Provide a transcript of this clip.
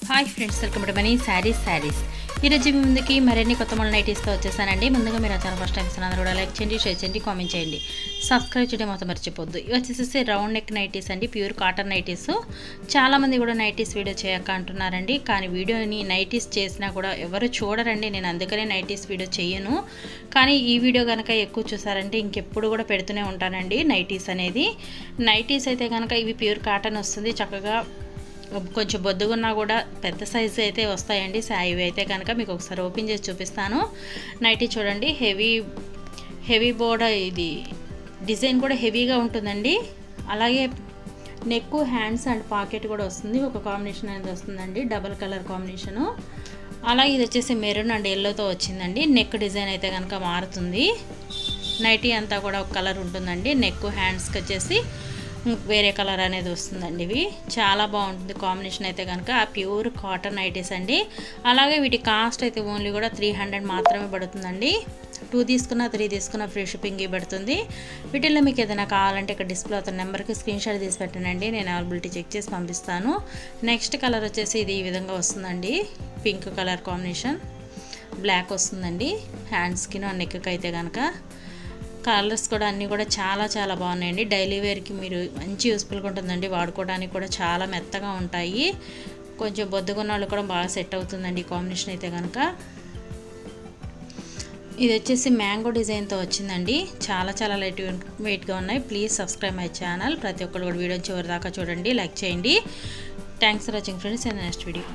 Hi friends, welcome to money saris ఈ రోజు మీ ముందుకి మరిన్ని కొత్త మోడల్ నైటీస్తో వచ్చేసానండి. ముందుగా మీరు ఛానల్ ఫస్ట్ టైం అందరూ కూడా లైక్ చేయండి, షేర్ చేయండి, కామెంట్ చేయండి, సబ్స్క్రైబ్ చేయడం మాత్రం మర్చిపోద్దు. ఇవి వచ్చేసి రౌండ్ నెక్ నైటీస్ అండి, ప్యూర్ కాటన్ నైటీస్. చాలామంది కూడా నైటీస్ వీడియో చేయక అంటున్నారండి, కానీ వీడియోని నైటీస్ చేసినా కూడా ఎవరు చూడరండి. నేను అందుకనే నైటీస్ వీడియో చేయను. కానీ ఈ వీడియో కనుక ఎక్కువ చూసారంటే ఇంకెప్పుడు కూడా పెడుతూనే ఉంటానండి నైటీస్ అనేది. నైటీస్ అయితే కనుక ఇవి ప్యూర్ కాటన్ వస్తుంది, చక్కగా కొంచెం బొద్దుగున్నా కూడా పెద్ద సైజు అయితే వస్తాయండి. ఇవి అయితే కనుక మీకు ఒకసారి ఓపెన్ చేసి చూపిస్తాను. నైటీ చూడండి, హెవీ బోర్డర్, ఇది డిజైన్ కూడా హెవీగా ఉంటుందండి. అలాగే నెక్, హ్యాండ్స్ అండ్ పాకెట్ కూడా వస్తుంది, ఒక కాంబినేషన్ అనేది వస్తుందండి, డబల్ కలర్ కాంబినేషను. అలాగే ఇది వచ్చేసి మెరూన్ అండ్ ఎల్లోతో వచ్చిందండి. నెక్ డిజైన్ అయితే కనుక మారుతుంది. నైటీ అంతా కూడా ఒక కలర్ ఉంటుందండి. నెక్, హ్యాండ్స్కి వచ్చేసి వేరే కలర్ అనేది వస్తుందండి. ఇవి చాలా బాగుంటుంది కాంబినేషన్ అయితే కనుక. ప్యూర్ కాటన్ నైటీస్ అండి. అలాగే వీటి కాస్ట్ అయితే ఓన్లీ కూడా 300 మాత్రమే పడుతుందండి. 2 తీసుకున్నా 3 తీసుకున్నా ఫ్రీ షిప్పింగ్ పడుతుంది. వీటిల్లో మీకు ఏదైనా కావాలంటే ఇక్కడ డిస్ప్లే అవుతున్న నెంబర్కి స్క్రీన్ షాట్ తీసి పెట్టండి, నేను అవైలబిలిటీ చెక్ చేసి పంపిస్తాను. నెక్స్ట్ కలర్ వచ్చేసి ఇది ఈ విధంగా వస్తుందండి, పింక్ కలర్ కాంబినేషన్, బ్లాక్ వస్తుందండి. హ్యాండ్స్కి నెక్కి అయితే కనుక కలర్స్ కూడా అన్నీ కూడా చాలా బాగున్నాయండి. డైలీ వేర్కి మీరు మంచి యూస్ఫుల్గా ఉంటుందండి, వాడుకోవడానికి కూడా చాలా మెత్తగా ఉంటాయి. కొంచెం బొద్దుగున్న వాళ్ళు కూడా బాగా సెట్ అవుతుందండి ఈ కాంబినేషన్ అయితే కనుక. ఇది వచ్చేసి మ్యాంగో డిజైన్తో వచ్చిందండి. చాలా లైట్ వెయిట్గా ఉన్నాయి. Please subscribe my channel. ప్రతి ఒక్కరు కూడా వీడియో చివరి దాకా చూడండి, లైక్ చేయండి. Thanks for watching friends. In next video.